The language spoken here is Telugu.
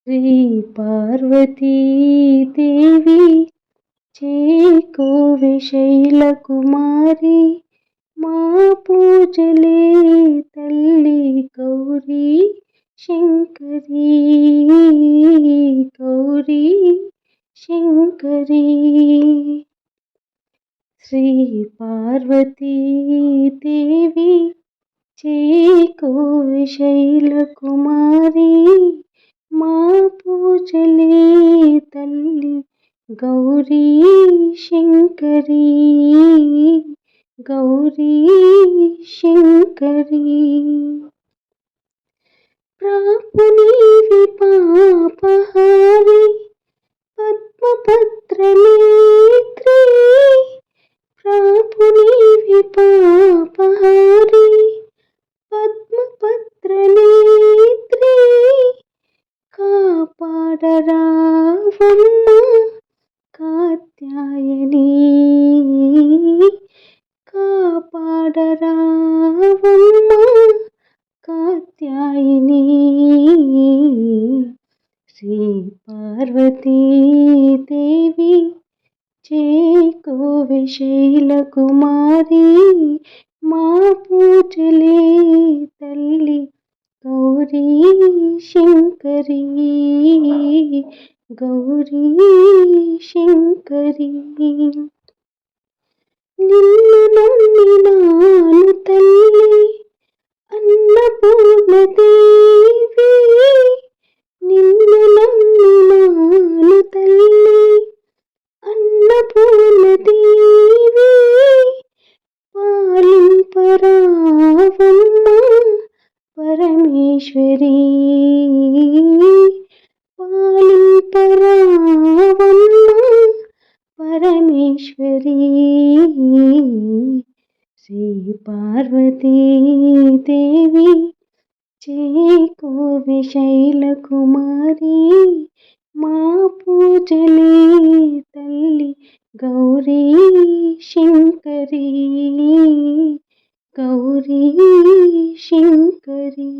శ్రీ పార్వతీ దేవి చేకోవె శైలకుమారి మా పూజలే తల్లి గౌరీ శంకరీ గౌరీ శంకరీ. శ్రీ పార్వతీ దేవి చేకోవె శైలకుమారి మా పూజలే తల్లి గౌరీ శంకరీ గౌరీ శంకరీ. ప్రాపునీవి పాపహారి పద్మపత్రనేత్రీ ప్రాపునీవి పాపహారి పద్మపత్రనేత్రీ కాపాడరావమ్మ కాత్యాయని కాపాడరావమ్మ కాత్యాయని. శ్రీ పార్వతీ దేవి చేకోవె శైలకుమారి మా పూజలే తల్లి గౌరీ శంకరీ గౌరీ శంకరీ. నిన్ను నమ్మినాను తల్లి అన్నపూర్ణదేవి నిన్ను నమ్మినాను తల్లి అన్నపూర్ణదేవి పాలింపరావమ్మ పరమేశ్వరీ పాలింపరావమ్మ పరమేశ్వరీ. శ్రీ పార్వతీ దేవి చేకోవె శైలకుమారి మా పూజలే తల్లి గౌరీ శంకరీ గౌరీ శంకరీ.